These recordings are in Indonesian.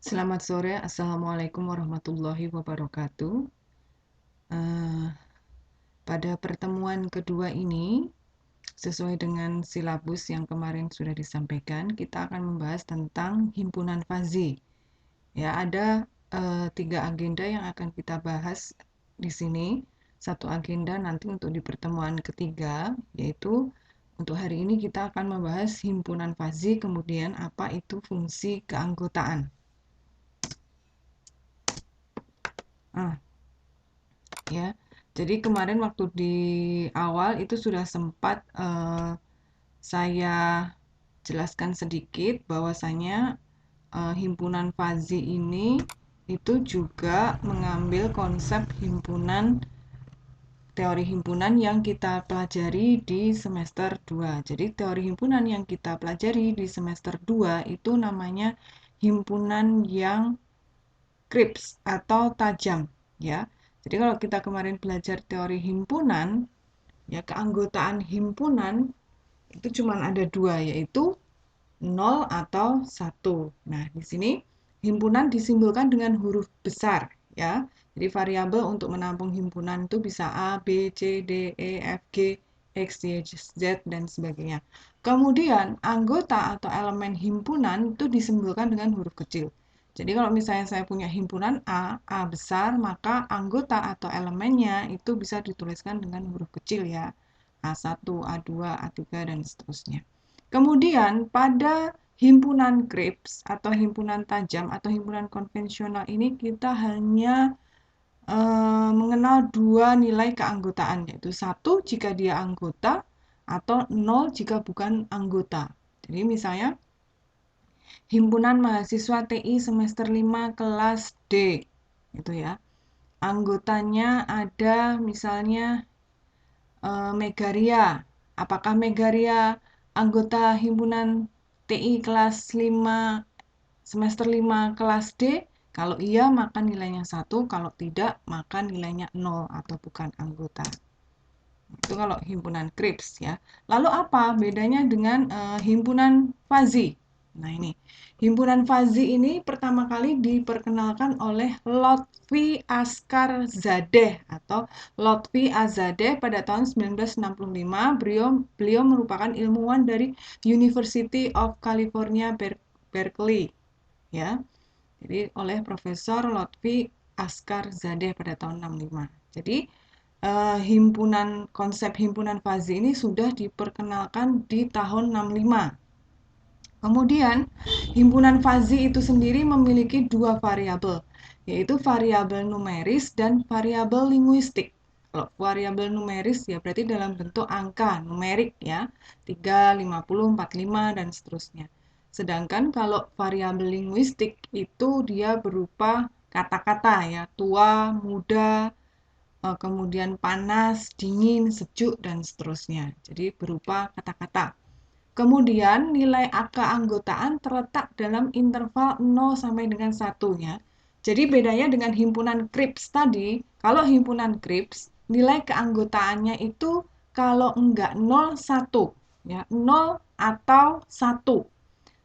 Selamat sore, Assalamualaikum warahmatullahi wabarakatuh. Eh, Pada pertemuan kedua ini, sesuai dengan silabus yang kemarin sudah disampaikan, kita akan membahas tentang himpunan fazi. Ya, ada 3 agenda yang akan kita bahas di sini. Satu agenda nanti untuk di pertemuan ketiga, yaitu untuk hari ini kita akan membahas himpunan fazi, kemudian apa itu fungsi keanggotaan. Ah, ya. Jadi kemarin waktu di awal itu sudah sempat saya jelaskan sedikit bahwasanya himpunan fazi ini itu juga mengambil konsep himpunan teori himpunan yang kita pelajari di semester 2. Jadi teori himpunan yang kita pelajari di semester 2 itu namanya himpunan yang krips atau tajam, ya. Jadi kalau kita kemarin belajar teori himpunan, ya keanggotaan himpunan itu cuma ada dua, yaitu 0 atau 1. Nah, di sini himpunan disimbolkan dengan huruf besar, ya. Jadi variabel untuk menampung himpunan itu bisa A, B, C, D, E, F, G, X, Y, Z, dan sebagainya. Kemudian anggota atau elemen himpunan itu disimbolkan dengan huruf kecil. Jadi kalau misalnya saya punya himpunan A besar, maka anggota atau elemennya itu bisa dituliskan dengan huruf kecil, ya. A1, A2, A3, dan seterusnya. Kemudian pada himpunan krips atau himpunan tajam atau himpunan konvensional ini kita hanya mengenal dua nilai keanggotaan, yaitu 1 jika dia anggota atau 0 jika bukan anggota. Jadi misalnya himpunan mahasiswa TI semester 5 kelas D gitu ya. Anggotanya ada misalnya Megaria. Apakah Megaria anggota himpunan TI kelas 5 semester 5 kelas D? Kalau iya maka nilainya 1, kalau tidak maka nilainya 0 atau bukan anggota. Itu kalau himpunan krips, ya. Lalu apa bedanya dengan himpunan fazi? Nah, ini. Himpunan fazi ini pertama kali diperkenalkan oleh Lotfi Askarzadeh atau Lotfi Azadeh pada tahun 1965. Beliau merupakan ilmuwan dari University of California Berkeley, ya. Jadi oleh Profesor Lotfi Askarzadeh pada tahun 65. Jadi konsep himpunan fazi ini sudah diperkenalkan di tahun 65. Kemudian, himpunan fazi itu sendiri memiliki dua variabel, yaitu variabel numeris dan variabel linguistik. Kalau variabel numeris ya berarti dalam bentuk angka numerik, ya, 3, 50, 45, dan seterusnya. Sedangkan kalau variabel linguistik itu dia berupa kata-kata, ya, tua, muda, kemudian panas, dingin, sejuk, dan seterusnya. Jadi berupa kata-kata. Kemudian nilai keanggotaan terletak dalam interval 0 sampai dengan 1, ya. Jadi bedanya dengan himpunan krips tadi, kalau himpunan krips nilai keanggotaannya itu kalau enggak 0, 1, ya, 0 atau 1.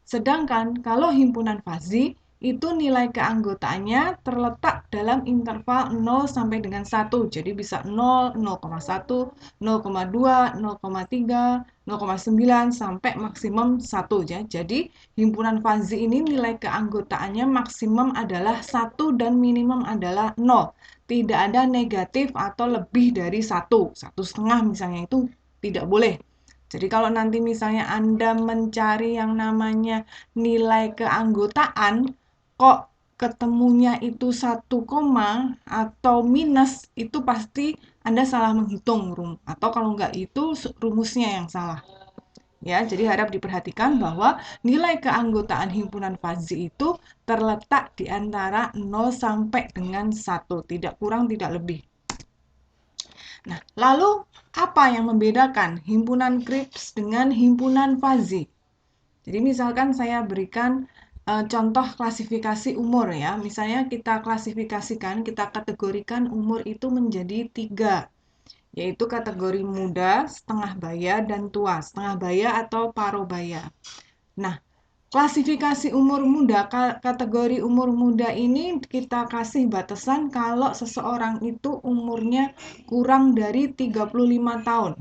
Sedangkan kalau himpunan fazi itu nilai keanggotaannya terletak dalam interval 0 sampai dengan 1. Jadi bisa 0, 0,1, 0,2, 0,3, 0,9 sampai maksimum 1, ya. Jadi himpunan fazi ini nilai keanggotaannya maksimum adalah 1 dan minimum adalah 0. Tidak ada negatif atau lebih dari 1. 1,5 misalnya itu tidak boleh. Jadi kalau nanti misalnya Anda mencari yang namanya nilai keanggotaan, kok ketemunya itu 1 koma atau minus, itu pasti Anda salah menghitung atau kalau enggak itu rumusnya yang salah. Ya, jadi harap diperhatikan bahwa nilai keanggotaan himpunan fazi itu terletak di antara 0 sampai dengan 1, tidak kurang, tidak lebih. Nah, lalu apa yang membedakan himpunan krips dengan himpunan fazi? Jadi misalkan saya berikan contoh klasifikasi umur, ya. Misalnya kita klasifikasikan, kita kategorikan umur itu menjadi 3, yaitu kategori muda, setengah baya, dan tua. Setengah baya atau parubaya. Nah, Klasifikasi umur muda, kategori umur muda ini kita kasih batasan kalau seseorang itu umurnya kurang dari 35 tahun.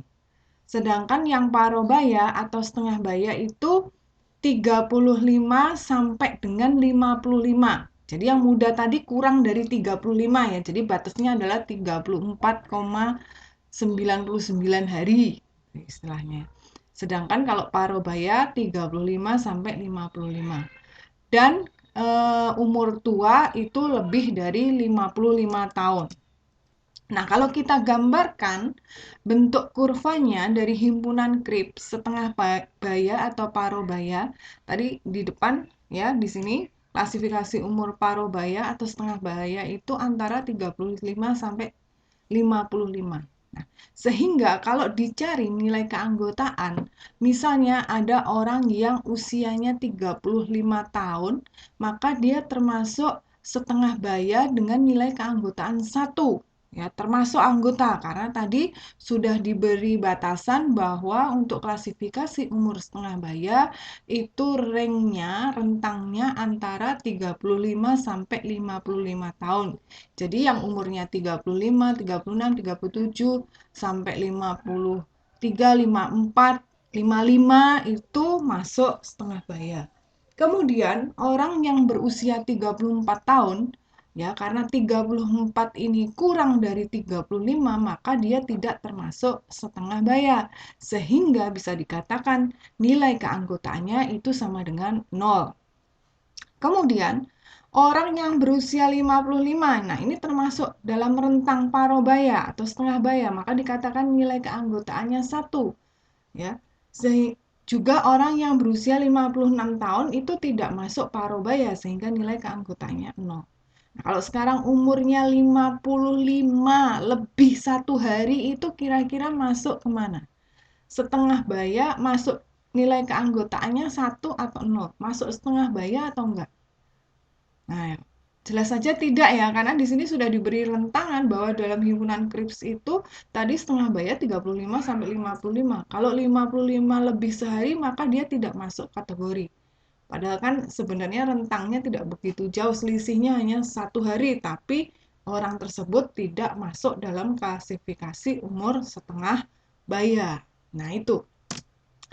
Sedangkan yang parobaya atau setengah baya itu 35 sampai dengan 55. Jadi yang muda tadi kurang dari 35 ya. Jadi batasnya adalah 34,99 hari istilahnya. Sedangkan kalau parobaya 35 sampai 55. Dan umur tua itu lebih dari 55 tahun. Nah, kalau kita gambarkan bentuk kurvanya dari himpunan Krips setengah baya atau parobaya, tadi di depan ya, di sini klasifikasi umur parobaya atau setengah baya itu antara 35 sampai 55. Nah, sehingga kalau dicari nilai keanggotaan, misalnya ada orang yang usianya 35 tahun, maka dia termasuk setengah baya dengan nilai keanggotaan 1. Ya, termasuk anggota karena tadi sudah diberi batasan bahwa untuk klasifikasi umur setengah baya itu rentangnya antara 35 sampai 55 tahun. Jadi yang umurnya 35, 36, 37 sampai 53, 54, 55 itu masuk setengah baya. Kemudian orang yang berusia 34 tahun ya karena 34 ini kurang dari 35 maka dia tidak termasuk setengah baya sehingga bisa dikatakan nilai keanggotaannya itu sama dengan 0. Kemudian orang yang berusia 55, nah ini termasuk dalam rentang parobaya atau setengah baya maka dikatakan nilai keanggotaannya 1 ya. Juga orang yang berusia 56 tahun itu tidak masuk parobaya sehingga nilai keanggotaannya 0. Kalau sekarang umurnya 55 lebih 1 hari itu kira-kira masuk kemana? Setengah baya masuk nilai keanggotaannya 1 atau 0? Masuk setengah baya atau enggak? Nah, jelas saja tidak ya, karena di sini sudah diberi rentangan bahwa dalam himpunan Krips itu tadi setengah baya 35 sampai 55. Kalau 55 lebih sehari maka dia tidak masuk kategori. Padahal kan sebenarnya rentangnya tidak begitu jauh, selisihnya hanya 1 hari, tapi orang tersebut tidak masuk dalam klasifikasi umur setengah baya. Nah, itu.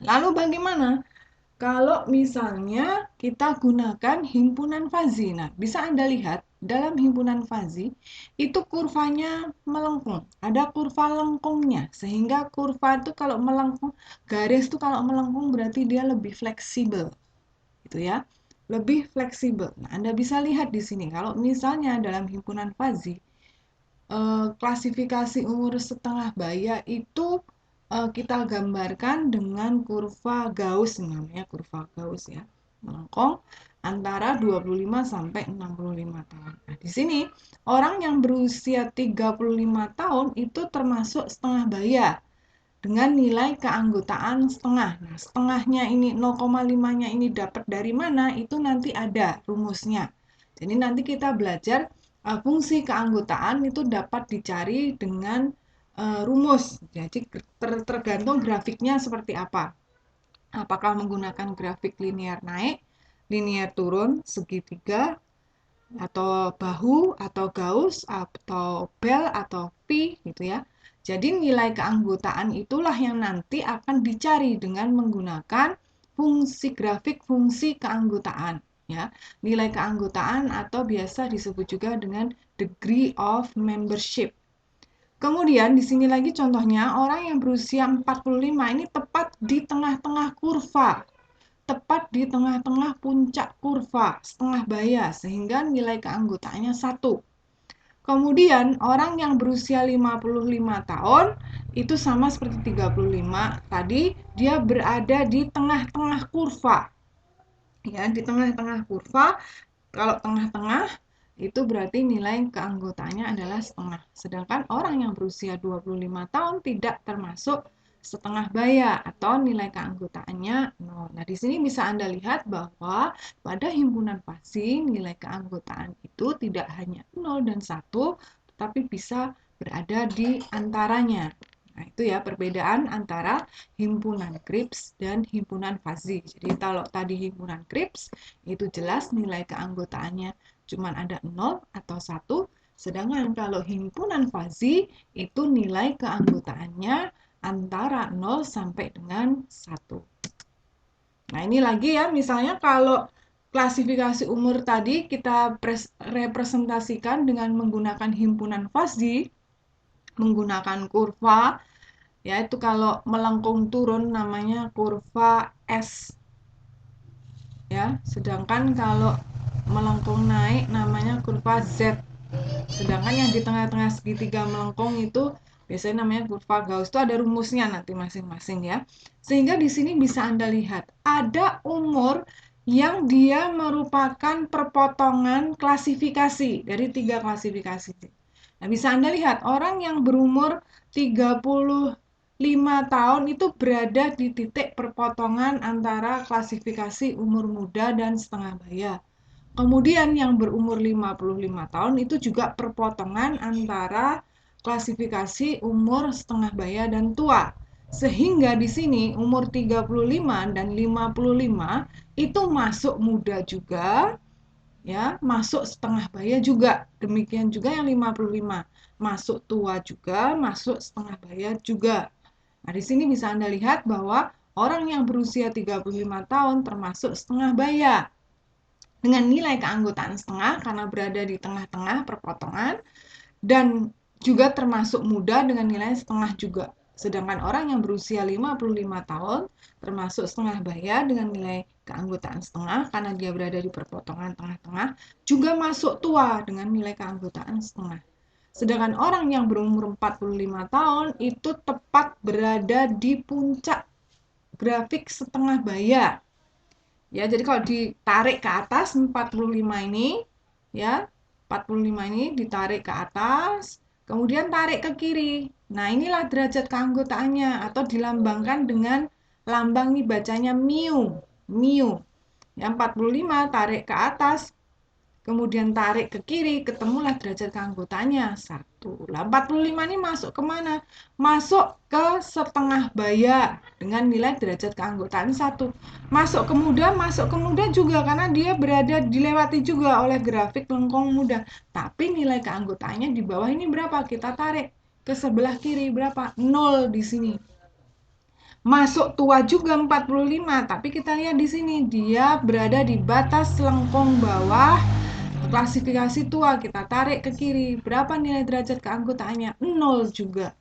Lalu bagaimana kalau misalnya kita gunakan himpunan fazi? Nah, bisa Anda lihat dalam himpunan fazi itu kurvanya melengkung. Ada kurva lengkungnya, sehingga kurva itu kalau melengkung, garis itu kalau melengkung berarti dia lebih fleksibel. Gitu ya. Lebih fleksibel. Nah, Anda bisa lihat di sini kalau misalnya dalam himpunan fazi klasifikasi umur setengah baya itu kita gambarkan dengan kurva Gauss, namanya kurva Gauss ya, melengkung antara 25 sampai 65 tahun. Nah, di sini orang yang berusia 35 tahun itu termasuk setengah baya dengan nilai keanggotaan setengah. Nah, setengahnya ini 0,5-nya ini dapat dari mana? Itu nanti ada rumusnya. Jadi nanti kita belajar fungsi keanggotaan itu dapat dicari dengan rumus. Jadi tergantung grafiknya seperti apa. Apakah menggunakan grafik linear naik, linear turun, segitiga, atau bahu, atau Gauss, atau bell, atau P gitu ya. Jadi nilai keanggotaan itulah yang nanti akan dicari dengan menggunakan fungsi grafik fungsi keanggotaan ya. Nilai keanggotaan atau biasa disebut juga dengan degree of membership. Kemudian di sini lagi contohnya orang yang berusia 45 ini tepat di tengah-tengah kurva, tepat di tengah-tengah puncak kurva setengah baya sehingga nilai keanggotaannya 1. Kemudian orang yang berusia 55 tahun itu sama seperti 35 tadi, dia berada di tengah-tengah kurva. Ya, di tengah-tengah kurva. Kalau tengah-tengah itu berarti nilai keanggotaannya adalah setengah. Sedangkan orang yang berusia 25 tahun tidak termasuk setengah baya atau nilai keanggotaannya 0. Nah, di sini bisa Anda lihat bahwa pada himpunan fazi nilai keanggotaan itu tidak hanya 0 dan 1, tetapi bisa berada di antaranya. Nah, itu ya perbedaan antara himpunan Cripps dan himpunan fuzzy. Jadi kalau tadi himpunan Cripps itu jelas nilai keanggotaannya cuma ada 0 atau 1, sedangkan kalau himpunan fuzzy itu nilai keanggotaannya antara 0 sampai dengan 1. Nah, ini lagi ya, misalnya kalau klasifikasi umur tadi kita representasikan dengan menggunakan himpunan fuzzy, menggunakan kurva. Ya, itu kalau melengkung turun namanya kurva S. Ya, sedangkan kalau melengkung naik namanya kurva Z. Sedangkan yang di tengah-tengah segitiga melengkung itu biasanya namanya kurva Gauss. Itu ada rumusnya nanti masing-masing ya. Sehingga di sini bisa Anda lihat ada umur yang dia merupakan perpotongan klasifikasi dari 3 klasifikasi. Nah, bisa Anda lihat orang yang berumur 35 tahun itu berada di titik perpotongan antara klasifikasi umur muda dan setengah baya. Kemudian yang berumur 55 tahun itu juga perpotongan antara klasifikasi umur setengah baya dan tua. Sehingga di sini umur 35 dan 55 itu masuk muda juga, ya, masuk setengah baya juga. Demikian juga yang 55, masuk tua juga, masuk setengah baya juga. Nah, di sini bisa Anda lihat bahwa orang yang berusia 35 tahun termasuk setengah baya dengan nilai keanggotaan setengah karena berada di tengah-tengah perpotongan, dan juga termasuk muda dengan nilai setengah juga. Sedangkan orang yang berusia 55 tahun termasuk setengah baya dengan nilai keanggotaan setengah karena dia berada di perpotongan tengah-tengah, juga masuk tua dengan nilai keanggotaan setengah. Sedangkan orang yang berumur 45 tahun itu tepat berada di puncak grafik setengah baya. Ya, jadi kalau ditarik ke atas 45 ini, ya, 45 ini ditarik ke atas, kemudian tarik ke kiri. Nah, inilah derajat keanggotaannya atau dilambangkan dengan lambang nih bacanya mu. Mu. Yang 45 tarik ke atas, kemudian tarik ke kiri, ketemulah derajat keanggotaannya 1. Lah 45 ini masuk kemana? Masuk ke setengah baya dengan nilai derajat keanggotaan 1. Masuk ke muda juga karena dia berada dilewati juga oleh grafik lengkung muda. Tapi nilai keanggotaannya di bawah ini berapa? Kita tarik ke sebelah kiri berapa? 0 di sini. Masuk tua juga 45, tapi kita lihat di sini dia berada di batas lengkung bawah klasifikasi tua. Kita tarik ke kiri, berapa nilai derajat keanggotaannya? 0 juga.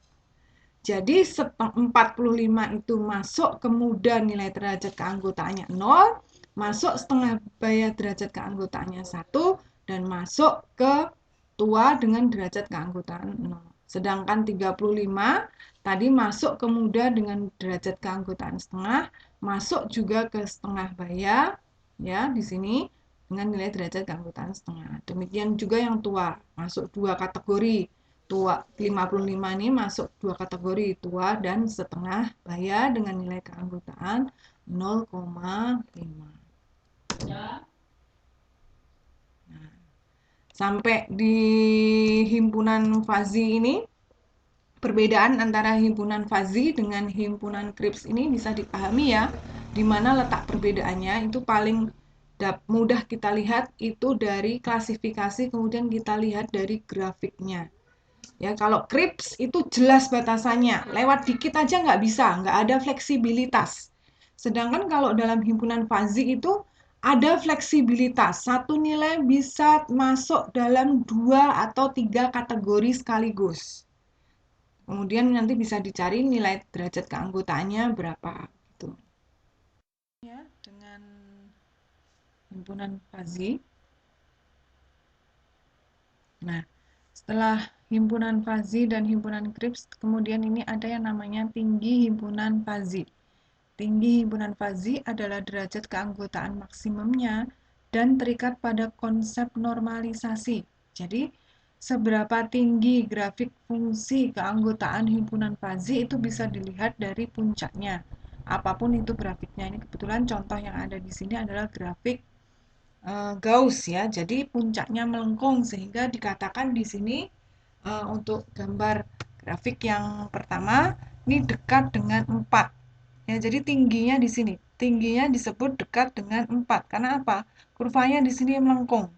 Jadi 45 itu masuk ke muda nilai derajat keanggotaannya 0, masuk setengah baya derajat keanggotaannya 1, dan masuk ke tua dengan derajat keanggotaan 0. Sedangkan 35 tadi masuk ke muda dengan derajat keanggotaan setengah, masuk juga ke setengah baya, ya, di sini dengan nilai derajat keanggotaan setengah. Demikian juga yang tua, masuk 2 kategori. Tua 55 ini masuk 2 kategori, tua dan setengah baya dengan nilai keanggotaan 0,5. Nah, sampai di himpunan fuzzy ini, perbedaan antara himpunan fuzzy dengan himpunan Cripps ini bisa dipahami ya, di mana letak perbedaannya itu paling mudah kita lihat itu dari klasifikasi, kemudian kita lihat dari grafiknya. Ya, kalau Cripps itu jelas batasannya, lewat dikit aja nggak bisa, nggak ada fleksibilitas. Sedangkan kalau dalam himpunan fuzzy itu ada fleksibilitas, satu nilai bisa masuk dalam 2 atau 3 kategori sekaligus. Kemudian nanti bisa dicari nilai derajat keanggotaannya berapa gitu. Ya, dengan himpunan fuzzy. Nah, setelah himpunan fuzzy dan himpunan Cripps, kemudian ini ada yang namanya tinggi himpunan fuzzy. Tinggi himpunan fuzzy adalah derajat keanggotaan maksimumnya dan terikat pada konsep normalisasi. Jadi, seberapa tinggi grafik fungsi keanggotaan himpunan fuzzy itu bisa dilihat dari puncaknya. Apapun itu grafiknya. Ini kebetulan contoh yang ada di sini adalah grafik Gauss ya. Jadi puncaknya melengkung sehingga dikatakan di sini untuk gambar Grafik yang pertama ini dekat dengan 4. Ya, jadi tingginya di sini. Tingginya disebut dekat dengan 4. Karena apa? Kurvanya di sini melengkung.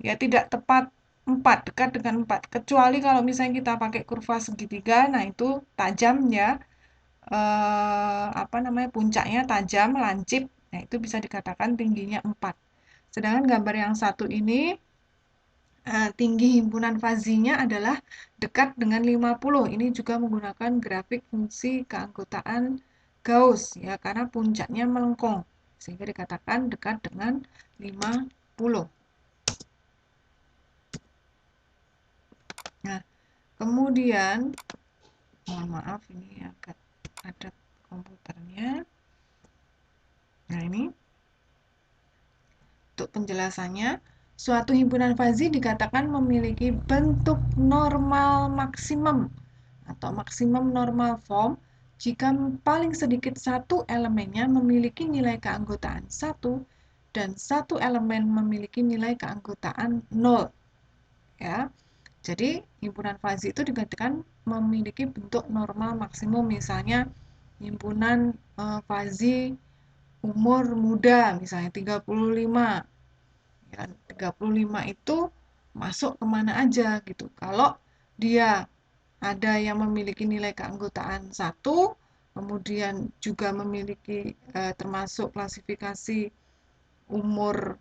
Ya, tidak tepat 4, dekat dengan 4. Kecuali kalau misalnya kita pakai kurva segitiga, nah itu tajam ya. Puncaknya tajam, lancip. Nah, itu bisa dikatakan tingginya 4. Sedangkan gambar yang satu ini tinggi himpunan fazinya adalah dekat dengan 50. Ini juga menggunakan grafik fungsi keanggotaan Gauss ya, karena puncaknya melengkung sehingga dikatakan dekat dengan 50. Nah, kemudian mohon maaf ini agak padat komputernya. Nah, ini untuk penjelasannya, suatu himpunan fazi dikatakan memiliki bentuk normal maksimum atau maksimum normal form jika paling sedikit satu elemennya memiliki nilai keanggotaan 1 dan satu elemen memiliki nilai keanggotaan 0. Ya. Jadi, himpunan fazi itu dikatakan memiliki bentuk normal maksimum, misalnya himpunan fazi umur muda misalnya 35. Ya, 35 itu masuk kemana aja gitu. Kalau dia ada yang memiliki nilai keanggotaan 1, kemudian juga memiliki termasuk klasifikasi umur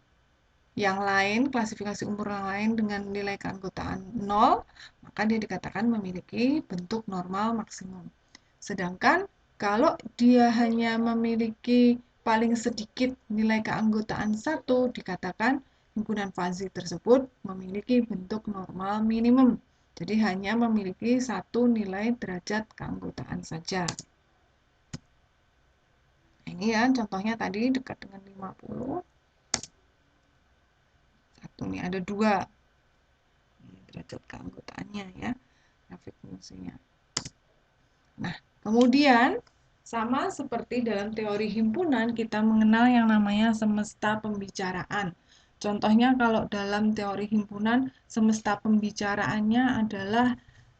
yang lain, klasifikasi umur yang lain dengan nilai keanggotaan 0, maka dia dikatakan memiliki bentuk normal maksimum. Sedangkan kalau dia hanya memiliki paling sedikit nilai keanggotaan 1, dikatakan himpunan fazi tersebut memiliki bentuk normal minimum. Jadi hanya memiliki satu nilai derajat keanggotaan saja. Ini ya contohnya tadi dekat dengan 50. Satu nih ada 2. Ini derajat keanggotaannya ya. Grafik fungsinya. Nah, kemudian sama seperti dalam teori himpunan, kita mengenal yang namanya semesta pembicaraan. Contohnya kalau dalam teori himpunan, semesta pembicaraannya adalah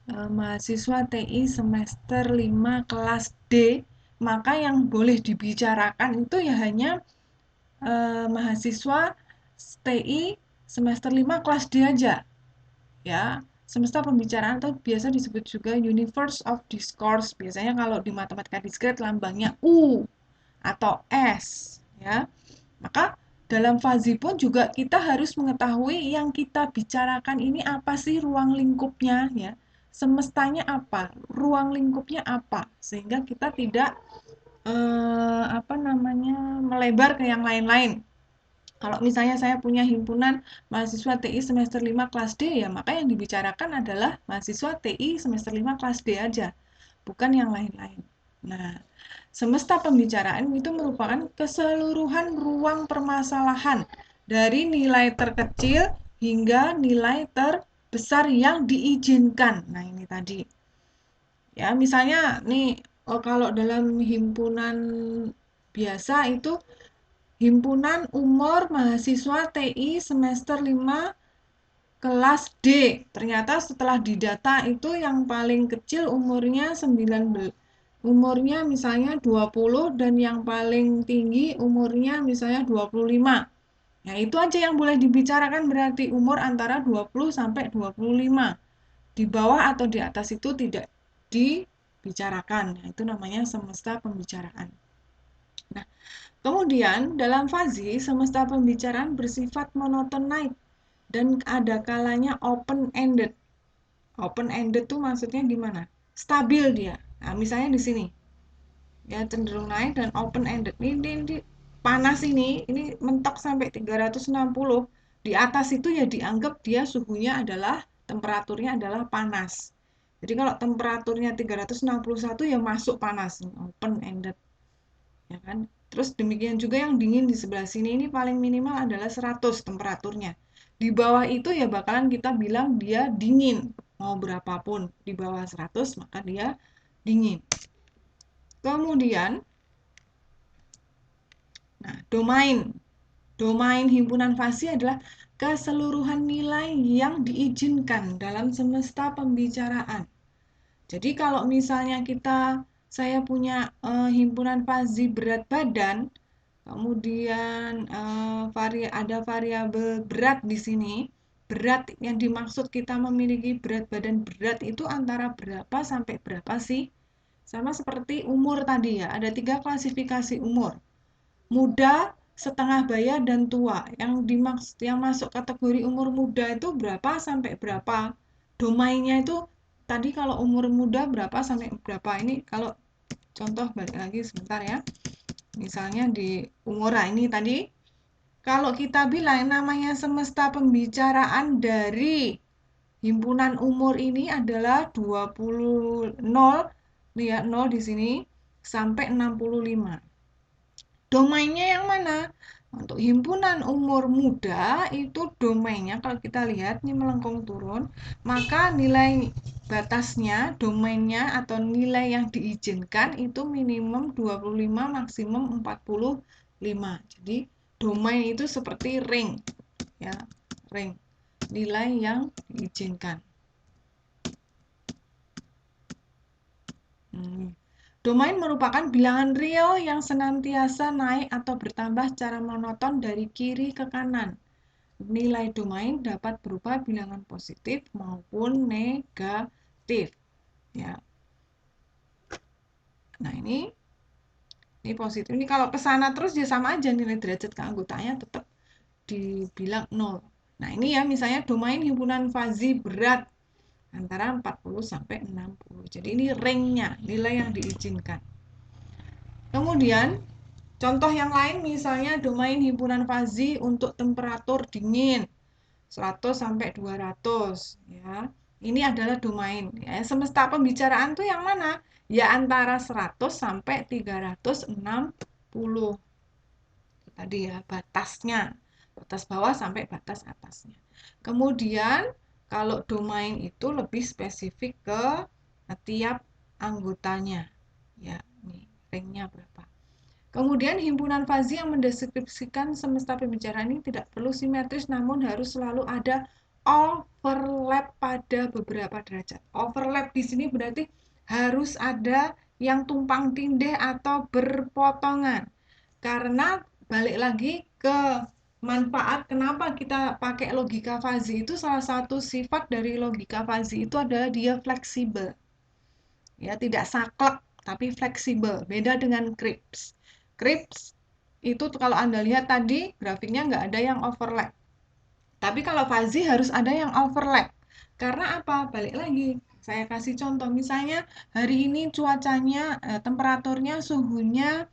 mahasiswa TI semester 5 kelas D, maka yang boleh dibicarakan itu ya hanya mahasiswa TI semester 5 kelas D aja. Ya, semesta pembicaraan atau biasa disebut juga universe of discourse. Biasanya kalau di matematika diskret lambangnya U atau S, ya. Maka dalam fazi pun juga kita harus mengetahui yang kita bicarakan ini apa sih ruang lingkupnya, ya. Semestanya apa, ruang lingkupnya apa, sehingga kita tidak melebar ke yang lain-lain. Kalau misalnya saya punya himpunan mahasiswa TI semester 5 kelas D, ya maka yang dibicarakan adalah mahasiswa TI semester 5 kelas D aja, bukan yang lain-lain. Nah, semesta pembicaraan itu merupakan keseluruhan ruang permasalahan dari nilai terkecil hingga nilai terbesar yang diizinkan. Nah, ini tadi. Ya, misalnya nih kalau dalam himpunan biasa itu himpunan umur mahasiswa TI semester 5 kelas D. Ternyata setelah didata itu yang paling kecil umurnya 19. Umurnya misalnya 20 dan yang paling tinggi umurnya misalnya 25. Nah, itu aja yang boleh dibicarakan berarti umur antara 20 sampai 25. Di bawah atau di atas itu tidak dibicarakan. Nah, itu namanya semesta pembicaraan. Nah, kemudian dalam fazi, semesta pembicaraan bersifat monoton naik dan ada kalanya open-ended. Open-ended tuh maksudnya gimana? Stabil dia. Nah, misalnya di sini. Ya, cenderung naik dan open-ended. Ini panas ini mentok sampai 360. Di atas itu ya dianggap dia suhunya adalah, temperaturnya adalah panas. Jadi kalau temperaturnya 361 ya masuk panas, open-ended. Ya kan? Terus demikian juga yang dingin di sebelah sini ini paling minimal adalah 100 temperaturnya. Di bawah itu ya bakalan kita bilang dia dingin. Mau berapapun di bawah 100 maka dia dingin. Kemudian, nah, domain himpunan fazi adalah keseluruhan nilai yang diizinkan dalam semesta pembicaraan. Jadi kalau misalnya saya punya himpunan fuzzy berat badan, kemudian ada variabel berat di sini. Berat yang dimaksud kita memiliki berat badan berat itu antara berapa sampai berapa sih? Sama seperti umur tadi ya, ada 3 klasifikasi umur. Muda, setengah baya, dan tua. Yang masuk kategori umur muda itu berapa sampai berapa? Domainnya itu tadi kalau umur muda berapa sampai berapa? Ini kalau contoh balik lagi sebentar ya. Misalnya di umur ini tadi, kalau kita bilang namanya semesta pembicaraan dari himpunan umur ini adalah 20 0, lihat 0 di sini sampai 65. Domainnya yang mana? Untuk himpunan umur muda itu domainnya kalau kita lihat ini melengkung turun, maka nilai batasnya, domainnya atau nilai yang diizinkan itu minimum 25, maksimum 45. Jadi domain itu seperti ring ya, ring. Nilai yang diizinkan. Domain merupakan bilangan real yang senantiasa naik atau bertambah secara monoton dari kiri ke kanan. Nilai domain dapat berupa bilangan positif maupun negatif. Ya. Nah, ini positif. Ini kalau ke sana terus ya sama aja, nilai derajat keanggotaannya tetap dibilang 0. Nah, ini ya misalnya domain himpunan fuzzy berat antara 40 sampai 60. Jadi ini ringnya, nilai yang diizinkan. Kemudian contoh yang lain misalnya domain himpunan fuzzy untuk temperatur dingin 100 sampai 200 ya. Ini adalah domain ya. Semesta pembicaraan tuh yang mana? Ya antara 100 sampai 360. Tadi ya batasnya. Batas bawah sampai batas atasnya. Kemudian kalau domain itu lebih spesifik ke tiap anggotanya. Ya, ini ringnya berapa. Kemudian himpunan fuzzy yang mendeskripsikan semesta pembicaraan ini tidak perlu simetris namun harus selalu ada overlap pada beberapa derajat. Overlap di sini berarti harus ada yang tumpang tindih atau berpotongan. Karena balik lagi ke manfaat kenapa kita pakai logika fuzzy itu, salah satu sifat dari logika fuzzy itu adalah dia fleksibel. Ya, tidak saklek tapi fleksibel. Beda dengan Kripps. Kripps itu kalau Anda lihat tadi grafiknya nggak ada yang overlap. Tapi kalau fuzzy harus ada yang overlap. Karena apa? Balik lagi. Saya kasih contoh. Misalnya hari ini cuacanya, temperaturnya, suhunya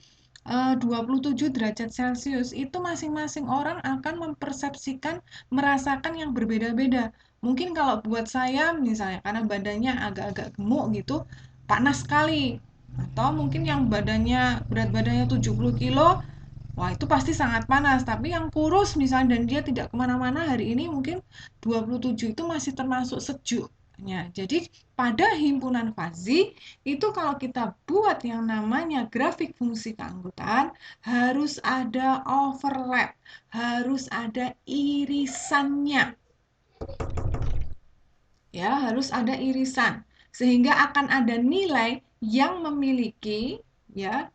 27 derajat Celcius. Itu masing-masing orang akan mempersepsikan, merasakan yang berbeda-beda. Mungkin kalau buat saya misalnya karena badannya agak-agak gemuk gitu, panas sekali. Atau mungkin yang berat badannya 70 kilo, wah itu pasti sangat panas. Tapi yang kurus misalnya dan dia tidak kemana-mana hari ini mungkin 27 itu masih termasuk sejuk. Jadi pada himpunan fuzzy itu kalau kita buat yang namanya grafik fungsi keanggotaan harus ada overlap, harus ada irisannya. Ya, harus ada irisan sehingga akan ada nilai yang memiliki ya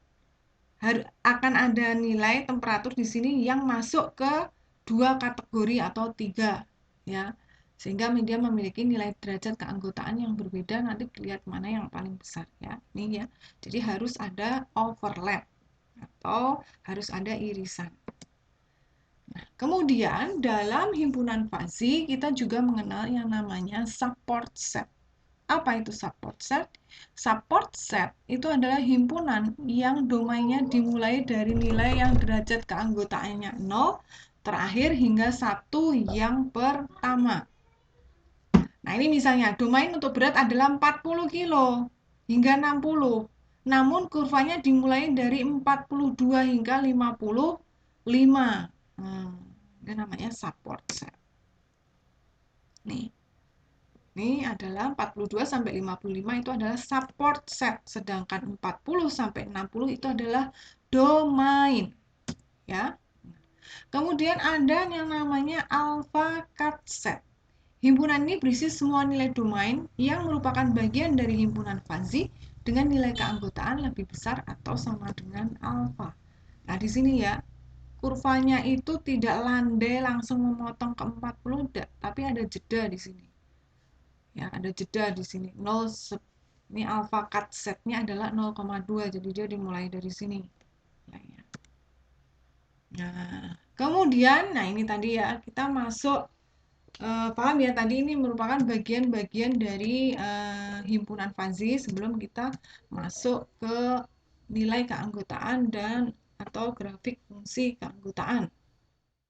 akan ada nilai temperatur di sini yang masuk ke 2 kategori atau 3 ya. Sehingga dia memiliki nilai derajat keanggotaan yang berbeda, nanti lihat mana yang paling besar ya. Ini ya. Jadi harus ada overlap atau harus ada irisan. Nah, kemudian dalam himpunan fuzzy kita juga mengenal yang namanya support set. Apa itu support set? Support set itu adalah himpunan yang domainnya dimulai dari nilai yang derajat keanggotaannya 0 terakhir hingga 1 yang pertama. Nah, ini misalnya domain untuk berat adalah 40 kilo hingga 60. Namun kurvanya dimulai dari 42 hingga 55. Ini namanya support set. Nih. Ini adalah 42 sampai 55 itu adalah support set, sedangkan 40 sampai 60 itu adalah domain. Ya. Kemudian ada yang namanya alpha cut set. Himpunan ini berisi semua nilai domain yang merupakan bagian dari himpunan fuzzy dengan nilai keanggotaan lebih besar atau sama dengan alfa. Nah, di sini ya, kurvanya itu tidak landai langsung memotong ke 40, tapi ada jeda di sini. Ya, ada jeda di sini. 0, ini alpha cut setnya adalah 0,2, jadi dia dimulai dari sini. Ya. Nah, kemudian, nah ini tadi ya, kita masuk, paham ya, tadi ini merupakan bagian-bagian dari himpunan fuzzy sebelum kita masuk ke nilai keanggotaan dan atau grafik fungsi keanggotaan.